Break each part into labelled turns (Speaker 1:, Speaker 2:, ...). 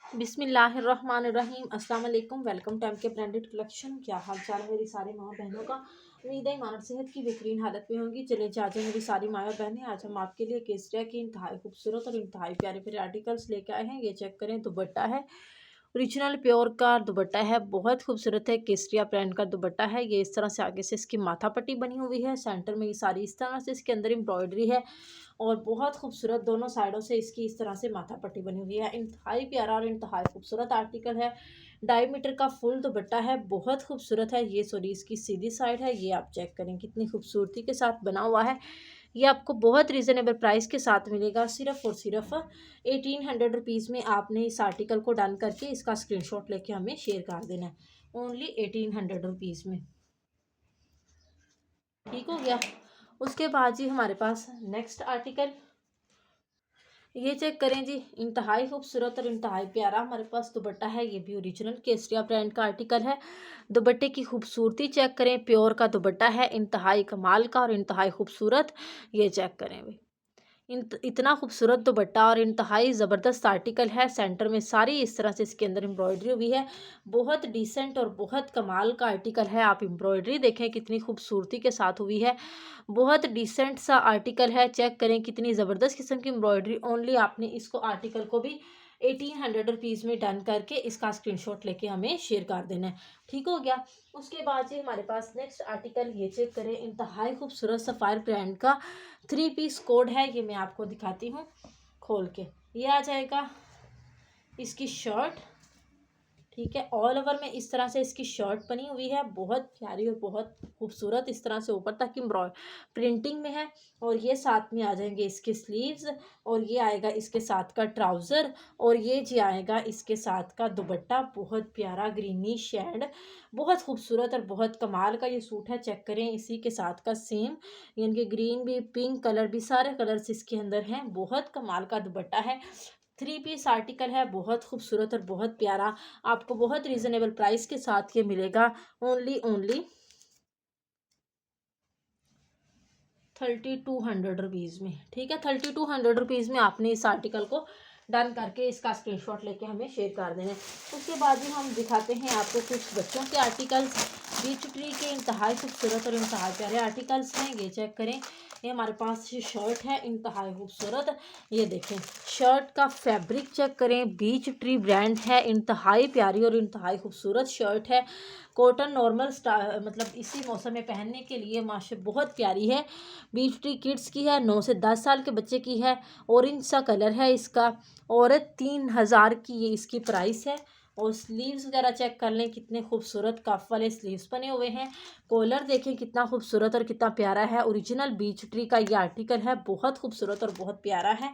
Speaker 1: बिस्मिल्लाहिर्रहमानिर्रहीम अस्सलाम वालेकुम। वेलकम टू के ब्रांडेड कलेक्शन। क्या हाल चाल है मेरी सारी माँ बहनों का। उम्मीद है मानव सेहत की बेहतरीन हालत में होंगी। चलिए जाते मेरी सारी माँ बहनें, आज हम आपके लिए केसरिया की इंतहाई खूबसूरत और इंतहाई प्यारे प्यारे आर्टिकल्स लेके आए हैं। ये चेक करें, दुपट्टा है ओरिजिनल प्योर का दुपट्टा है, बहुत खूबसूरत है। केसरिया ब्रांड का दुपट्टा है। ये इस तरह से आगे से इसकी माथा पट्टी बनी हुई है, सेंटर में ये सारी इस तरह से इसके अंदर एम्ब्रॉयडरी है और बहुत खूबसूरत दोनों साइडों से इसकी इस तरह से माथा पट्टी बनी हुई है। इंतहाई प्यारा और इंतहाई खूबसूरत आर्टिकल है। 2.5 मीटर का फुल दुपट्टा है, बहुत खूबसूरत है। ये सॉरी इसकी सीधी साइड है, ये आप चेक करें कितनी खूबसूरती के साथ बना हुआ है। ये आपको बहुत रीज़नेबल प्राइस के साथ मिलेगा, सिर्फ और सिर्फ 1800 रुपीज़ में। आपने इस आर्टिकल को डन करके इसका स्क्रीनशॉट लेके हमें शेयर कर देना है, ओनली 1800 रुपीज़ में। ठीक हो गया। उसके बाद जी हमारे पास नेक्स्ट आर्टिकल ये चेक करें जी, इंतहाई खूबसूरत और इंतहाई प्यारा हमारे पास दुपट्टा है। ये भी ओरिजिनल केसरिया ब्रांड का आर्टिकल है। दुपट्टे की खूबसूरती चेक करें, प्योर का दुपट्टा है, इंतहाई कमाल का और इंतहाई खूबसूरत। ये चेक करें भाई, इतना खूबसूरत दुपट्टा और इंतहाई ज़बरदस्त आर्टिकल है। सेंटर में सारी इस तरह से इसके अंदर एम्ब्रॉयडरी हुई है। बहुत डिसेंट और बहुत कमाल का आर्टिकल है। आप एम्ब्रॉयडरी देखें कितनी खूबसूरती के साथ हुई है, बहुत डिसेंट सा आर्टिकल है। चेक करें कितनी ज़बरदस्त किस्म की एम्ब्रॉयडरी। ओनली आपने इसको आर्टिकल को भी 1800 रुपीज़ में डन करके इसका स्क्रीनशॉट लेके हमें शेयर कर देना है। ठीक हो गया। उसके बाद जी हमारे पास नेक्स्ट आर्टिकल ये चेक करें, इंतहाई खूबसूरत सफ़ायर ब्रांड का 3 पीस कोड है। ये मैं आपको दिखाती हूँ खोल के। ये आ जाएगा इसकी शर्ट, ठीक है। ऑल ओवर में इस तरह से इसकी शर्ट बनी हुई है, बहुत प्यारी और बहुत खूबसूरत। इस तरह से ऊपर तक एम्ब्रॉय प्रिंटिंग में है। और ये साथ में आ जाएंगे इसके स्लीव्स, और ये आएगा इसके साथ का ट्राउज़र, और ये जी आएगा इसके साथ का दुपट्टा। बहुत प्यारा ग्रीनिश शेड, बहुत खूबसूरत और बहुत कमाल का ये सूट है। चेक करें इसी के साथ का सेम, यानी कि ग्रीन भी, पिंक कलर भी, सारे कलर्स इसके अंदर हैं। बहुत कमाल का दुपट्टा है। 3 पीस आर्टिकल है, बहुत खूबसूरत और बहुत प्यारा। आपको बहुत रीज़नेबल प्राइस के साथ ये मिलेगा, ओनली 3200 रुपीज़ में। ठीक है, 3200 रुपीज़ में आपने इस आर्टिकल को डन करके इसका स्क्रीनशॉट लेके हमें शेयर कर देना है। उसके बाद भी हम दिखाते हैं आपको कुछ बच्चों के आर्टिकल्स। बीच ट्री के इंतहाई खूबसूरत और इंतहाई प्यारे आर्टिकल्स हैं। ये चेक करें, ये हमारे पास शर्ट है इंतहाई खूबसूरत। ये देखें शर्ट का फैब्रिक चेक करें, बीच ट्री ब्रांड है, इंतहाई प्यारी और इंतहाई खूबसूरत शर्ट है। कॉटन नॉर्मल मतलब इसी मौसम में पहनने के लिए माशा बहुत प्यारी है। बीच ट्री किड्स की है, 9 से 10 साल के बच्चे की है। ऑरेंज सा कलर है इसका, और 3000 की ये इसकी प्राइस है। और स्लीव्स वगैरह चेक कर लें, कितने खूबसूरत कफ वाले स्लीव्स बने हुए हैं। कॉलर देखें कितना खूबसूरत और कितना प्यारा है। ओरिजिनल बीच ट्री का ये आर्टिकल है, बहुत खूबसूरत और बहुत प्यारा है।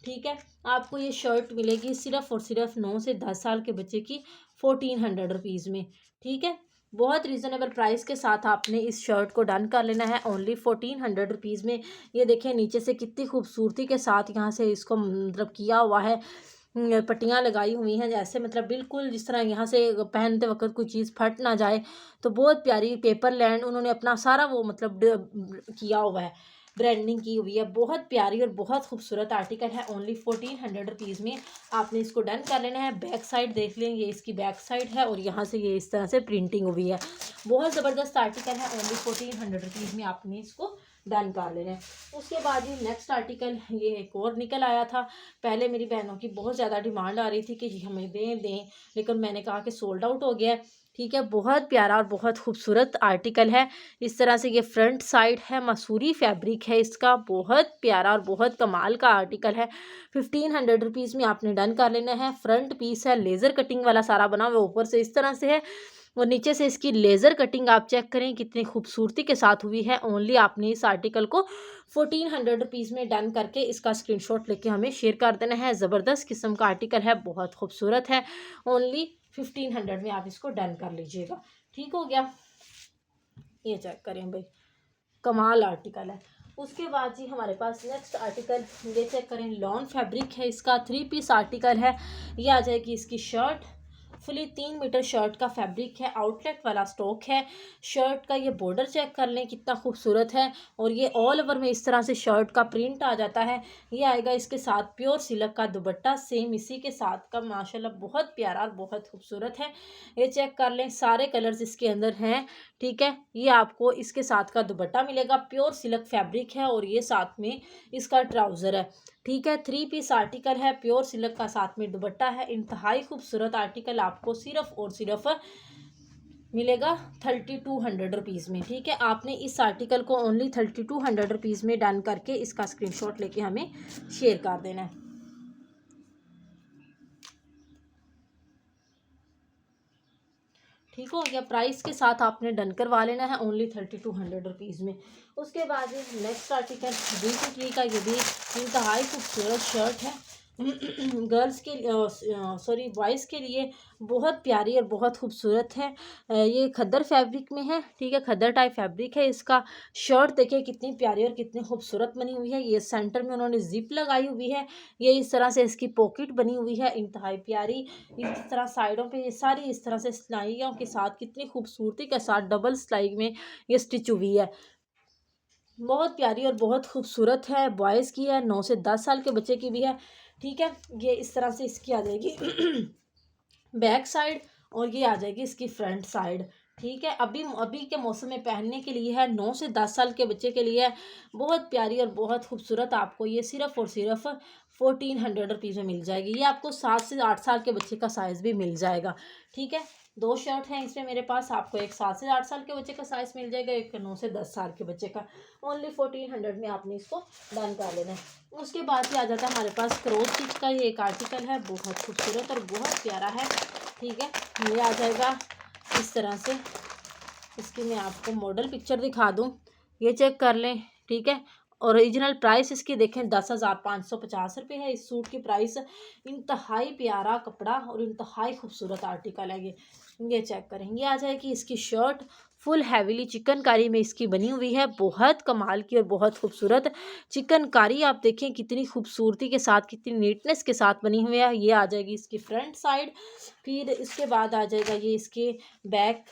Speaker 1: ठीक है, आपको ये शर्ट मिलेगी सिर्फ और सिर्फ 9 से 10 साल के बच्चे की 1400 रुपीज़ में। ठीक है, बहुत रीज़नेबल प्राइस के साथ आपने इस शर्ट को डन कर लेना है, ओनली 1400 रुपीज़ में। ये देखें नीचे से कितनी खूबसूरती के साथ यहाँ से इसको मतलब किया हुआ है, पट्टियाँ लगाई हुई हैं, जैसे मतलब बिल्कुल जिस तरह यहाँ से पहनते वक्त कोई चीज़ फट ना जाए। तो बहुत प्यारी पेपर लैंड उन्होंने अपना सारा वो मतलब किया हुआ है, ब्रांडिंग की हुई है। बहुत प्यारी और बहुत खूबसूरत आर्टिकल है, ओनली 1400 रुपीज़ में आपने इसको डन कर लेना है। बैक साइड देख लें, ये इसकी बैक साइड है और यहाँ से ये इस तरह से प्रिंटिंग हुई है। बहुत ज़बरदस्त आर्टिकल है, ओनली 1400 रुपीज़ में आपने इसको डन कर लेना है। उसके बाद ये नेक्स्ट आर्टिकल ये एक और निकल आया था। पहले मेरी बहनों की बहुत ज़्यादा डिमांड आ रही थी कि जी हमें दें दें, लेकिन मैंने कहा कि सोल्ड आउट हो गया है। ठीक है, बहुत प्यारा और बहुत खूबसूरत आर्टिकल है। इस तरह से ये फ्रंट साइड है, मसूरी फैब्रिक है इसका, बहुत प्यारा और बहुत कमाल का आर्टिकल है। 1500 रुपीज़ में आपने डन कर लेना है। फ्रंट पीस है, लेज़र कटिंग वाला सारा बना हुआ, ऊपर से इस तरह से है और नीचे से इसकी लेज़र कटिंग आप चेक करें कितनी खूबसूरती के साथ हुई है। ओनली आपने इस आर्टिकल को 1400 रुपीज़ में डन करके इसका स्क्रीनशॉट लेके हमें शेयर कर देना है। ज़बरदस्त किस्म का आर्टिकल है, बहुत खूबसूरत है। ओनली 1500 में आप इसको डन कर लीजिएगा। ठीक हो गया। ये चेक करें भाई, कमाल आर्टिकल है। उसके बाद जी हमारे पास नेक्स्ट आर्टिकल ये चेक करें, लॉन फैब्रिक है इसका, 3 पीस आर्टिकल है। ये आ जाएगी इसकी शर्ट, फुली 3 मीटर शर्ट का फैब्रिक है, आउटलेट वाला स्टॉक है। शर्ट का ये बॉर्डर चेक कर लें कितना खूबसूरत है, और ये ऑल ओवर में इस तरह से शर्ट का प्रिंट आ जाता है। ये आएगा इसके साथ प्योर सिल्क का दुपट्टा, सेम इसी के साथ का, माशाल्लाह बहुत प्यारा और बहुत खूबसूरत है। ये चेक कर लें, सारे कलर्स इसके अंदर हैं। ठीक है, ये आपको इसके साथ का दुपट्टा मिलेगा, प्योर सिल्क फैब्रिक है, और ये साथ में इसका ट्राउज़र है। ठीक है, 3 पीस आर्टिकल है, प्योर सिल्क का साथ में दुपट्टा है। इंतहाई खूबसूरत आर्टिकल आपको सिर्फ और सिर्फ मिलेगा 3200 रुपीज़ में। ठीक है, आपने इस आर्टिकल को ओनली 3200 रुपीज़ में डन करके इसका स्क्रीनशॉट लेके हमें शेयर कर देना है। ठीक हो गया, प्राइस के साथ आपने डन करवा लेना है ओनली 3200 रुपीज़ में। उसके बाद नेक्स्ट आर्टिकल BCT का, ये भी इंतहाई खूबसूरत शर्ट है। गर्ल्स के सॉरी बॉयज़ के लिए बहुत प्यारी और बहुत खूबसूरत है। ये खद्दर फैब्रिक में है। ठीक है, खद्दर टाइप फैब्रिक है इसका। शर्ट देखिए कितनी प्यारी और कितनी खूबसूरत बनी हुई है। ये सेंटर में उन्होंने जिप लगाई हुई है, ये इस तरह से इसकी पॉकेट बनी हुई है, इंतहाई प्यारी। इस तरह साइडों पे ये सारी इस तरह से सिलाइयों के साथ कितनी खूबसूरती के साथ डबल सिलाई में ये स्टिच हुई है। बहुत प्यारी और बहुत खूबसूरत है। बॉयज़ की है, 9 से 10 साल के बच्चे की भी है। ठीक है, ये इस तरह से इसकी आ जाएगी बैक साइड, और ये आ जाएगी इसकी फ्रंट साइड। ठीक है, अभी अभी के मौसम में पहनने के लिए है, 9 से 10 साल के बच्चे के लिए है। बहुत प्यारी और बहुत खूबसूरत आपको ये सिर्फ और सिर्फ 1400 रुपीज़ में मिल जाएगी। ये आपको 7 से 8 साल के बच्चे का साइज़ भी मिल जाएगा। ठीक है, 2 शर्ट हैं इसमें मेरे पास, आपको एक 7 से 8 साल के बच्चे का साइज़ मिल जाएगा, एक 9 से 10 साल के बच्चे का। ओनली 1400 में आपने इसको डन कर लेना है। उसके बाद ये आ जाता है हमारे पास क्रॉस स्टिच का, ये एक आर्टिकल है, बहुत खूबसूरत और बहुत प्यारा है। ठीक है, ये आ जाएगा इस तरह से। इसकी मैं आपको मॉडल पिक्चर दिखा दूँ, ये चेक कर लें। ठीक है, ओरिजिनल प्राइस इसकी देखें 10,550 रुपये है इस सूट की प्राइस। इंतहाई प्यारा कपड़ा और इंतहाई खूबसूरत आर्टिकल है ये चेक करें। ये आ जाएगी इसकी शर्ट, फुल हैवीली चिकनकारी में इसकी बनी हुई है, बहुत कमाल की और बहुत खूबसूरत चिकनकारी। आप देखें कितनी खूबसूरती के साथ, कितनी नीटनेस के साथ बनी हुई है। ये आ जाएगी इसकी फ्रंट साइड, फिर इसके बाद आ जाएगा ये इसके बैक।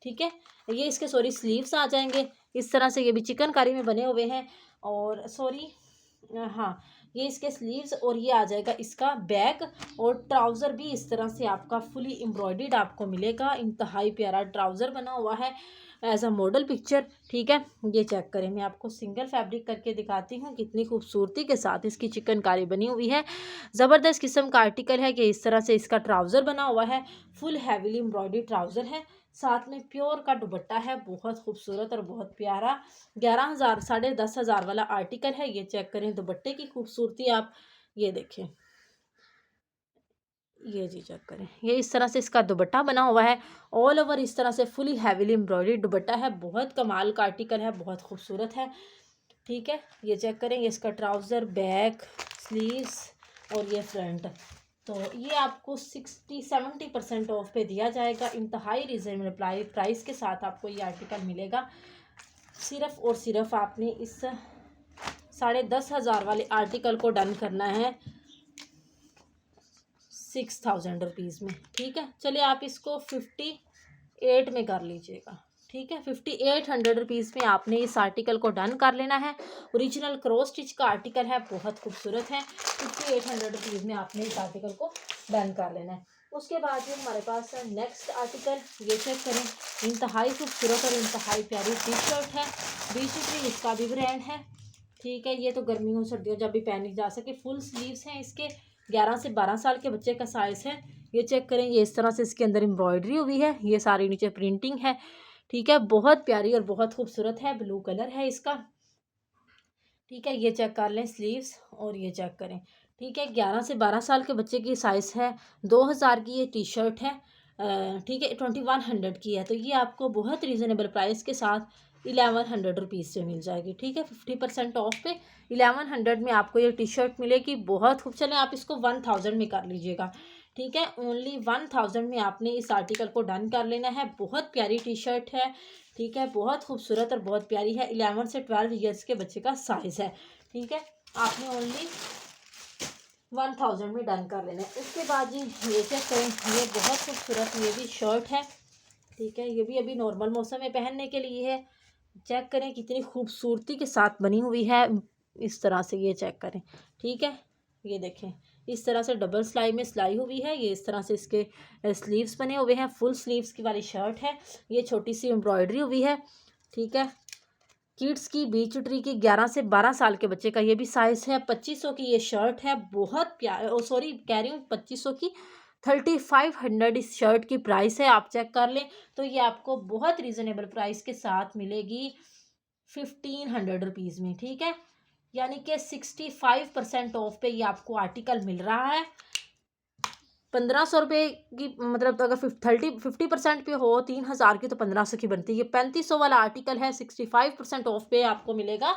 Speaker 1: ठीक है, ये इसके सॉरी स्लीव्स आ जाएंगे इस तरह से, ये भी चिकनकारी में बने हुए हैं। और सॉरी हाँ, ये इसके स्लीव्स, और ये आ जाएगा इसका बैक, और ट्राउज़र भी इस तरह से आपका फुली एम्ब्रॉयडर्ड आपको मिलेगा। इंतहाई प्यारा ट्राउज़र बना हुआ है एज अ मॉडल पिक्चर। ठीक है, ये चेक करें, मैं आपको सिंगल फैब्रिक करके दिखाती हूँ कितनी खूबसूरती के साथ इसकी चिकनकारी बनी हुई है। ज़बरदस्त किस्म का आर्टिकल है कि इस तरह से इसका ट्राउज़र बना हुआ है, फुल हैवीली एम्ब्रॉयडर्ड ट्राउज़र है, साथ में प्योर का दुपट्टा है, बहुत खूबसूरत और बहुत प्यारा। 11,000 10,500 वाला आर्टिकल है। ये चेक करें दुपट्टे की खूबसूरती, आप ये देखें, ये जी चेक करें, ये इस तरह से इसका दुपट्टा बना हुआ है, ऑल ओवर इस तरह से फुली हैवीली एम्ब्रॉयडर्ड दुपट्टा है, बहुत कमाल का आर्टिकल है, बहुत खूबसूरत है। ठीक है, ये चेक करें, ये इसका ट्राउज़र, बैक, स्लीव्स और ये फ्रंट। तो ये आपको 60-70% ऑफ पे दिया जाएगा। इंतहाई रिजनेबल प्राइस के साथ आपको ये आर्टिकल मिलेगा। सिर्फ और सिर्फ आपने इस 10,500 वाले आर्टिकल को डन करना है 6,000 रुपीज़ में। ठीक है, चलिए आप इसको 58 में कर लीजिएगा। ठीक है, 5800 रुपीज़ में आपने इस आर्टिकल को डन कर लेना है। ओरिजिनल क्रॉस स्टिच का आर्टिकल है, बहुत खूबसूरत है। 5800 रुपीज़ में आपने इस आर्टिकल को डन कर लेना है। उसके बाद ये हमारे पास नेक्स्ट आर्टिकल, ये चेक करें, इंतहाई खूबसूरत और इंतहाई प्यारी टी शर्ट है। BCT इसका भी ब्रांड है। ठीक है, ये तो गर्मियों सर्दियों जब भी पहनी जा सके। फुल स्लीव्स हैं इसके, 11 से 12 साल के बच्चे का साइज़ है। ये चेक करें, ये इस तरह से इसके अंदर एम्ब्रॉयडरी हुई है, ये सारी नीचे प्रिंटिंग है। ठीक है, बहुत प्यारी और बहुत खूबसूरत है, ब्लू कलर है इसका। ठीक है, ये चेक कर लें स्लीव्स, और ये चेक करें। ठीक है, 11 से 12 साल के बच्चे की साइज़ है। 2000 की ये टी शर्ट है। ठीक है, 2100 की है। तो ये आपको बहुत रीज़नेबल प्राइस के साथ 1100 रुपीज़ से मिल जाएगी। ठीक है, 50% ऑफ पे 1100 में आपको ये टी शर्ट मिलेगी, बहुत खूब। चलें आप इसको 1000 में कर लीजिएगा। ठीक है, ओनली 1000 में आपने इस आर्टिकल को डन कर लेना है। बहुत प्यारी टी शर्ट है। ठीक है, बहुत खूबसूरत और बहुत प्यारी है। 11 से 12 ईयर्स के बच्चे का साइज़ है। ठीक है, आपने ओनली 1000 में डन कर लेना है। उसके बाद जी ये चेक करें, ये बहुत खूबसूरत ये भी शर्ट है, ठीक है। ये भी अभी नॉर्मल मौसम में पहनने के लिए है। चेक करें कितनी खूबसूरती के साथ बनी हुई है, इस तरह से ये चेक करें, ठीक है। ये देखें इस तरह से डबल सिलाई में सिलाई हुई है, ये इस तरह से इसके स्लीव्स बने हुए हैं, फुल स्लीव्स की वाली शर्ट है। ये छोटी सी एम्ब्रॉयडरी हुई है, ठीक है। किड्स की बीच ट्री की 11 से 12 साल के बच्चे का ये भी साइज़ है। 2500 की ये शर्ट है, बहुत प्यार सॉरी कह रही हूँ 2500 की, 3500 इस शर्ट की प्राइस है। आप चेक कर लें तो ये आपको बहुत रीज़नेबल प्राइस के साथ मिलेगी 1500 में, ठीक है। यानी कि 65% ऑफ पे ये आपको आर्टिकल मिल रहा है। 1500 रुपये की मतलब तो अगर 50% पे हो 3000 की तो 1500 की बनती है। ये 3500 वाला आर्टिकल है, 65% ऑफ पे आपको मिलेगा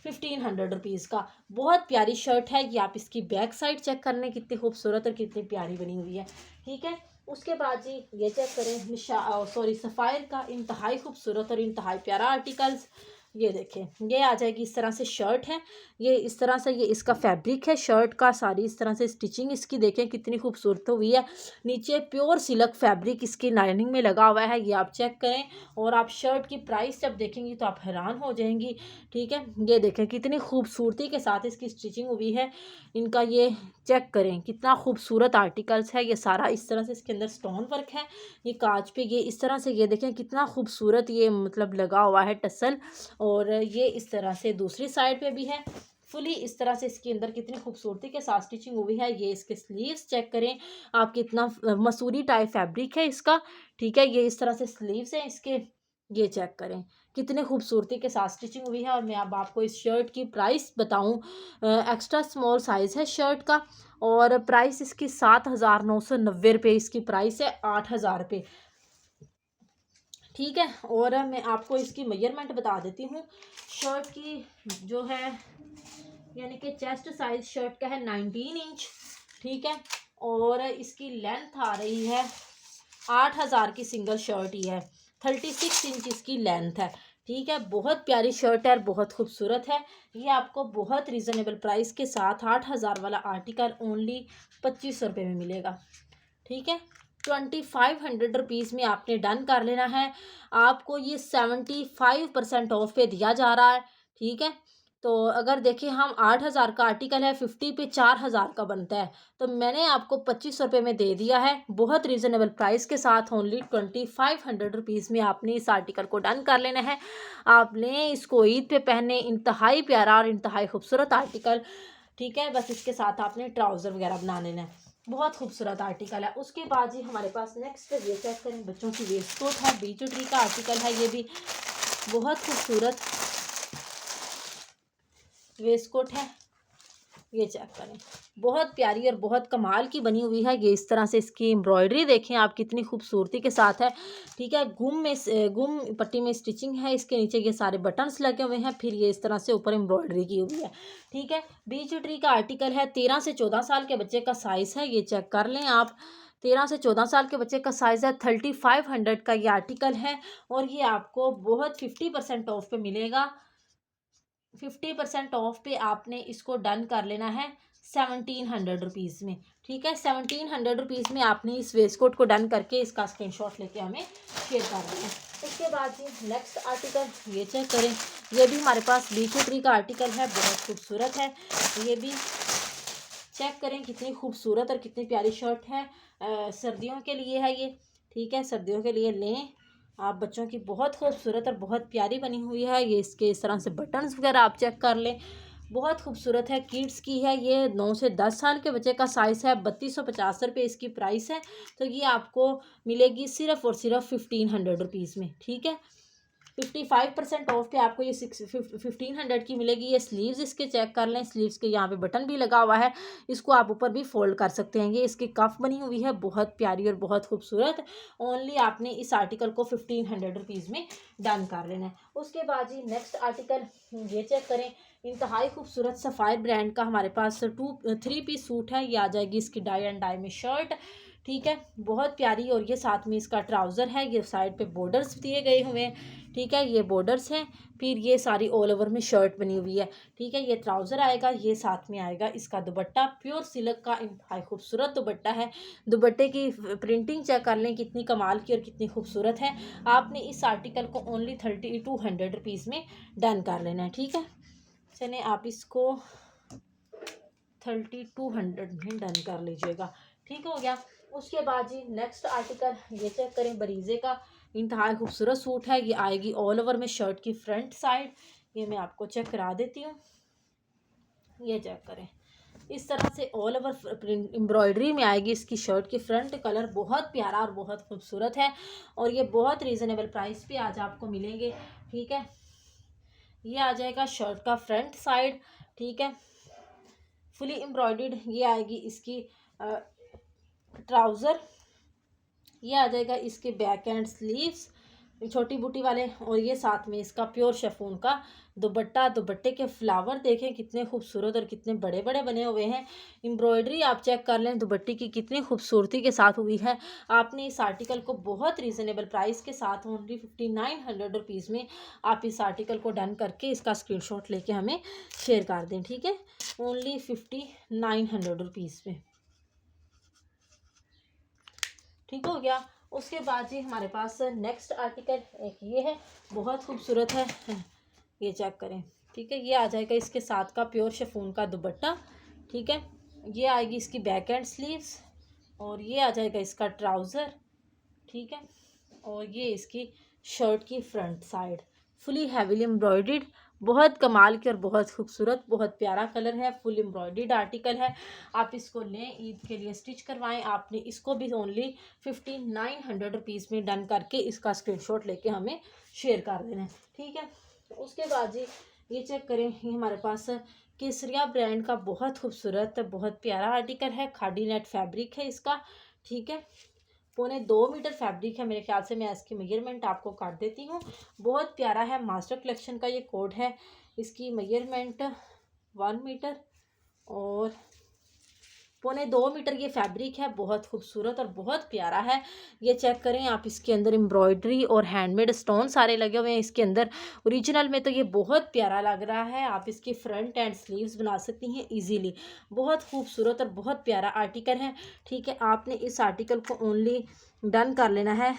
Speaker 1: 1500 का। बहुत प्यारी शर्ट है ये। आप इसकी बैक साइड चेक कर लें कितनी खूबसूरत और कितनी प्यारी बनी हुई है, ठीक है। उसके बाद जी ये चेक करें सफ़ायर का इंतहाई खूबसूरत और इंतहाई प्यारा आर्टिकल्स। ये देखें ये आ जाएगी इस तरह से शर्ट है, ये इस तरह से ये इसका फैब्रिक है शर्ट का, सारी इस तरह से स्टिचिंग इसकी देखें कितनी खूबसूरत हुई है। नीचे प्योर सिल्क फैब्रिक इसकी लाइनिंग में लगा हुआ है, ये आप चेक करें। और आप शर्ट की प्राइस जब देखेंगी तो आप हैरान हो जाएंगी, ठीक है। ये देखें कितनी खूबसूरती के साथ इसकी स्टिचिंग हुई है। इनका ये चेक करें कितना खूबसूरत आर्टिकल्स है। ये सारा इस तरह से इसके अंदर स्टोन वर्क है, ये कांच पे ये इस तरह से ये देखें कितना खूबसूरत ये मतलब लगा हुआ है टसल। और ये इस तरह से दूसरी साइड पे भी है, फुली इस तरह से इसके अंदर कितनी खूबसूरती के साथ स्टिचिंग हुई है। ये इसके स्लीव्स चेक करें आप, कितना मसूरी टाइप फैब्रिक है इसका, ठीक है। ये इस तरह से स्लीव्स हैं इसके, ये चेक करें कितने खूबसूरती के साथ स्टिचिंग हुई है। और मैं अब आपको इस शर्ट की प्राइस बताऊं, एक्स्ट्रा स्मॉल साइज़ है शर्ट का और प्राइस इसकी 7990 रुपये इसकी प्राइस है, 8000 रुपये, ठीक है। और मैं आपको इसकी मेजरमेंट बता देती हूँ शर्ट की जो है, यानी कि चेस्ट साइज शर्ट का है 19 इंच, ठीक है। और इसकी लेंथ आ रही है 8000 की सिंगल शर्ट ही है, 36 इंच इसकी लेंथ है, ठीक है। बहुत प्यारी शर्ट है और बहुत खूबसूरत है। ये आपको बहुत रीज़नेबल प्राइस के साथ 8000 वाला आर्टिकल ओनली 2500 रुपये में मिलेगा, ठीक है। 2500 रुपीज़ में आपने डन कर लेना है। आपको ये 75% ऑफ पे दिया जा रहा है, ठीक है। तो अगर देखिए हम 8000 का आर्टिकल है, 50 पे 4000 का बनता है, तो मैंने आपको 2500 रुपये में दे दिया है बहुत रीज़नेबल प्राइस के साथ। ओनली 2500 रुपीज़ में आपने इस आर्टिकल को डन कर लेना है। आप लें इसको ईद पे पहने, इंतहाई प्यारा और इंतहाई खूबसूरत आर्टिकल, ठीक है। बस इसके साथ आपने ट्राउज़र वगैरह बना लेना है, बहुत खूबसूरत आर्टिकल है। उसके बाद जी हमारे पास नेक्स्ट ये चेक करें बच्चों की वेस्ट कोट है, बीच ट्री का आर्टिकल है, ये भी बहुत खूबसूरत वेस्ट कोट है। ये चेक करें बहुत प्यारी और बहुत कमाल की बनी हुई है। ये इस तरह से इसकी एम्ब्रॉयडरी देखें आप कितनी खूबसूरती के साथ है, ठीक है। गुम पट्टी में स्टिचिंग है, इसके नीचे ये सारे बटन्स लगे हुए हैं, फिर ये इस तरह से ऊपर एम्ब्रॉयडरी की हुई है, ठीक है। बीच ट्री का आर्टिकल है, 13 से 14 साल के बच्चे का साइज़ है, ये चेक कर लें आप। 13 से 14 साल के बच्चे का साइज़ है, 3500 का ये आर्टिकल है। और ये आपको बहुत 50% ऑफ पे मिलेगा। 50% ऑफ पे आपने इसको डन कर लेना है 1700 रुपीज़ में, ठीक है। 1700 रुपीज़ में आपने इस वेस्ट कोट को डन करके इसका स्क्रीनशॉट लेके हमें शेयर कर देना है। इसके बाद जी नेक्स्ट आर्टिकल ये चेक करें, ये भी हमारे पास बीच ट्री का आर्टिकल है, बहुत खूबसूरत है। ये भी चेक करें कितनी खूबसूरत और कितनी प्यारी शर्ट है। सर्दियों के लिए है ये, ठीक है। सर्दियों के लिए लें आप, बच्चों की बहुत खूबसूरत और बहुत प्यारी बनी हुई है। ये इसके इस तरह से बटन्स वगैरह आप चेक कर लें, बहुत खूबसूरत है। किड्स की है, ये 9 से 10 साल के बच्चे का साइज़ है, 3250 रुपये इसकी प्राइस है। तो ये आपको मिलेगी सिर्फ़ और सिर्फ 1500 रुपीज़ में, ठीक है। 55% ऑफ पे आपको ये 1500 की मिलेगी। ये स्लीव्स इसके चेक कर लें, स्लीव्स के यहाँ पे बटन भी लगा हुआ है, इसको आप ऊपर भी फोल्ड कर सकते हैं। ये इसकी कफ बनी हुई है, बहुत प्यारी और बहुत खूबसूरत। ओनली आपने इस आर्टिकल को 1500 रुपीज़ में डन कर लेना है। उसके बाद जी नेक्स्ट आर्टिकल ये चेक करें, इंतहाई खूबसूरत सफ़ायर ब्रांड का हमारे पास 3 पीस सूट है। ये आ जाएगी इसकी डाई एंड डाई में शर्ट, ठीक है, बहुत प्यारी। और ये साथ में इसका ट्राउज़र है, ये साइड पे बॉर्डर्स दिए गए हुए हैं, ठीक है, ये बॉर्डर्स हैं। फिर ये सारी ऑल ओवर में शर्ट बनी हुई है, ठीक है। ये ट्राउज़र आएगा, ये साथ में आएगा इसका दुपट्टा, प्योर सिल्क का इंतहाई खूबसूरत दुपट्टा है। दुपट्टे की प्रिंटिंग चेक कर लें कितनी कमाल की और कितनी खूबसूरत है। आपने इस आर्टिकल को ओनली 3200 रुपीज़ में डन कर लेना है, ठीक है। चलें, आप इसको 3200 में डन कर लीजिएगा, ठीक हो गया। उसके बाद जी नेक्स्ट आर्टिकल ये चेक करें, बरीज़े का इंतहाई खूबसूरत सूट है। ये आएगी ऑल ओवर में शर्ट की फ्रंट साइड, ये मैं आपको चेक करा देती हूँ। ये चेक करें, इस तरह से ऑल ओवर एम्ब्रॉयडरी में आएगी इसकी शर्ट की फ्रंट। कलर बहुत प्यारा और बहुत खूबसूरत है, और ये बहुत रीज़नेबल प्राइस पे आज आपको मिलेंगे, ठीक है। ये आ जाएगा शर्ट का फ्रंट साइड, ठीक है, फुली एम्ब्रॉयडर्ड। ये आएगी इसकी ट्राउज़र, ये आ जाएगा इसके बैक एंड स्लीव्स छोटी बूटी वाले, और ये साथ में इसका प्योर शिफॉन का दुपट्टा। दुपट्टे के फ्लावर देखें कितने खूबसूरत और कितने बड़े बड़े बने हुए हैं। एम्ब्रॉयडरी आप चेक कर लें दुपट्टे की कितनी खूबसूरती के साथ हुई है। आपने इस आर्टिकल को बहुत रीज़नेबल प्राइस के साथ ओनली 5900 रुपीज़ में आप इस आर्टिकल को डन करके इसका स्क्रीनशॉट लेके हमें शेयर कर दें, ठीक है। ओनली 5900 रुपीज़ में, ठीक हो गया। उसके बाद जी हमारे पास नेक्स्ट आर्टिकल एक ये है, बहुत खूबसूरत है, ये चेक करें, ठीक है। ये आ जाएगा इसके साथ का प्योर शिफॉन का दुपट्टा, ठीक है। ये आएगी इसकी बैक एंड स्लीव्स, और ये आ जाएगा इसका ट्राउज़र, ठीक है। और ये इसकी शर्ट की front side fully heavily embroidered, बहुत कमाल की और बहुत खूबसूरत, बहुत प्यारा कलर है, फुल एम्ब्रॉयडर्ड आर्टिकल है। आप इसको लें, ईद के लिए स्टिच करवाएं। आपने इसको भी ओनली 5900 रुपीज़ में डन करके इसका स्क्रीनशॉट लेके हमें शेयर कर देना है, ठीक है। उसके बाद जी ये चेक करें, ये हमारे पास केसरिया ब्रांड का बहुत खूबसूरत बहुत प्यारा आर्टिकल है। खादी नेट फैब्रिक है इसका, ठीक है। 1.25 मीटर फैब्रिक है, मेरे ख्याल से मैं इसकी मेजरमेंट आपको काट देती हूँ। बहुत प्यारा है, मास्टर कलेक्शन का ये कोड है। इसकी मेजरमेंट 1 मीटर और 1.25 मीटर ये फैब्रिक है। बहुत खूबसूरत और बहुत प्यारा है। ये चेक करें आप, इसके अंदर एम्ब्रॉयडरी और हैंडमेड स्टोन सारे लगे हुए हैं इसके अंदर। ओरिजिनल में तो ये बहुत प्यारा लग रहा है। आप इसकी फ्रंट एंड स्लीव्स बना सकती हैं इजीली। बहुत खूबसूरत और बहुत प्यारा आर्टिकल है, ठीक है। आपने इस आर्टिकल को ओनली डन कर लेना है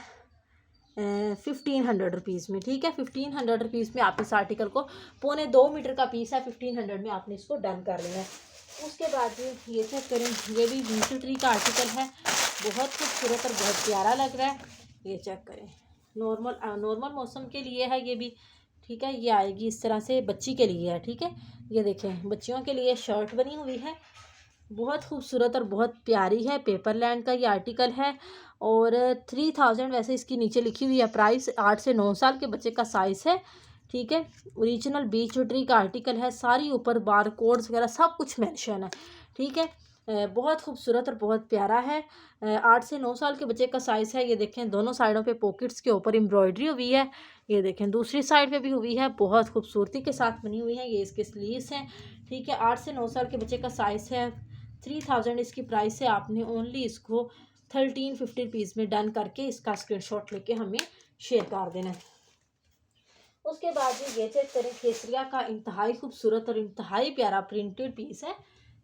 Speaker 1: 1500 रुपीज़ में, ठीक है। 1500 रुपीज़ में आप इस आर्टिकल को 1.25 मीटर का पीस है, 1500 में आपने इसको डन कर लेना है। उसके बाद ये चेक करें, ये भी मिंटू ट्री का आर्टिकल है, बहुत खूबसूरत और बहुत प्यारा लग रहा है। ये चेक करें, नॉर्मल मौसम के लिए है ये भी, ठीक है। ये आएगी इस तरह से, बच्ची के लिए है, ठीक है। ये देखें, बच्चियों के लिए शर्ट बनी हुई है, बहुत खूबसूरत और बहुत प्यारी है। पेपर लैंड का ये आर्टिकल है, और 3000 वैसे इसकी नीचे लिखी हुई है प्राइस। 8 से 9 साल के बच्चे का साइज़ है, ठीक है। ओरिजिनल बीच ट्री का आर्टिकल है, सारी ऊपर बार कोड्स वगैरह सब कुछ मेंशन है, ठीक है। बहुत खूबसूरत और बहुत प्यारा है। 8 से 9 साल के बच्चे का साइज़ है। ये देखें, दोनों साइडों पे पॉकेट्स के ऊपर एम्ब्रॉयडरी हुई है। ये देखें, दूसरी साइड पे भी हुई है, बहुत खूबसूरती के साथ बनी हुई है। ये इसके स्लीव्स हैं, ठीक है। 8 से 9 साल के बच्चे का साइज़ है। 3000 इसकी प्राइस है। आपने ओनली इसको 1350 रुपीज़ में डन करके इसका स्क्रीनशॉट लेके हमें शेयर कर देना है। उसके बाद ये चेक करें, केसरिया का इंतहाई खूबसूरत और इंतहाई प्यारा प्रिंटेड पीस है।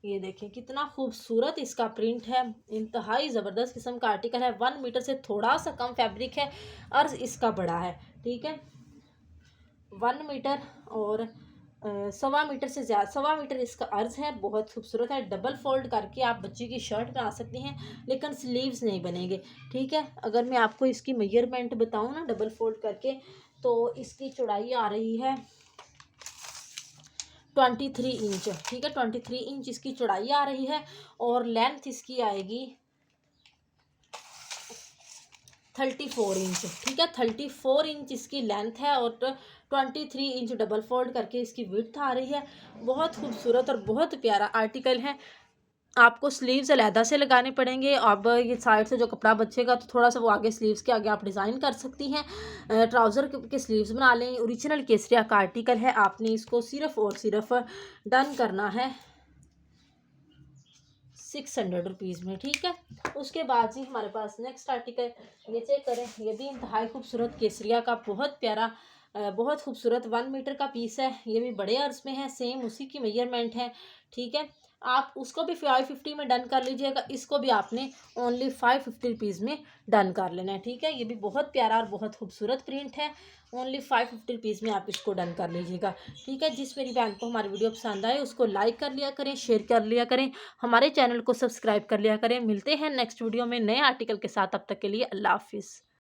Speaker 1: ये देखें कितना खूबसूरत इसका प्रिंट है, इंतहाई ज़बरदस्त किस्म का आर्टिकल है। 1 मीटर से थोड़ा सा कम फैब्रिक है, अर्ज इसका बड़ा है, ठीक है। 1 मीटर और 1.25 मीटर से ज़्यादा, 1.25 मीटर इसका अर्ज है। बहुत खूबसूरत है, डबल फोल्ड करके आप बच्ची की शर्ट बना सकती हैं, लेकिन स्लीव्स नहीं बनेंगे, ठीक है। अगर मैं आपको इसकी मेजरमेंट बताऊँ ना डबल फोल्ड करके, तो इसकी चौड़ाई आ रही है 23 इंच, ठीक है। 23 इंच इसकी चौड़ाई आ रही है, और लेंथ इसकी आएगी 34 इंच, ठीक है। 34 इंच इसकी लेंथ है, और 23 इंच डबल फोल्ड करके इसकी विड्थ आ रही है। बहुत खूबसूरत और बहुत प्यारा आर्टिकल है। आपको स्लीव्स अलहदा से लगाने पड़ेंगे। अब ये साइड से जो कपड़ा बचेगा तो थोड़ा सा वो आगे स्लीव्स के आगे आप डिज़ाइन कर सकती हैं। ट्राउज़र के स्लीव्स बना लें। ओरिजिनल केसरिया का आर्टिकल है। आपने इसको सिर्फ़ और सिर्फ डन करना है 600 रुपीज़ में। ठीक है, उसके बाद जी हमारे पास नेक्स्ट आर्टिकल ये चेक करें, ये भी इंतहाई खूबसूरत केसरिया का बहुत प्यारा बहुत खूबसूरत 1 मीटर का पीस है। ये भी बड़े अर्ज में है, सेम उसी की मेजरमेंट है। ठीक है, आप उसको भी 550 में डन कर लीजिएगा, इसको भी आपने ओनली 550 रुपीज़ में डन कर लेना है। ठीक है, ये भी बहुत प्यारा और बहुत खूबसूरत प्रिंट है, ओनली 550 रुपीज़ में आप इसको डन कर लीजिएगा। ठीक है, जिस मेरी बहन को हमारी वीडियो पसंद आए उसको लाइक कर लिया करें, शेयर कर लिया करें, हमारे चैनल को सब्सक्राइब कर लिया करें। मिलते हैं नेक्स्ट वीडियो में नए आर्टिकल के साथ, तब तक के लिए अल्लाह हाफिज़।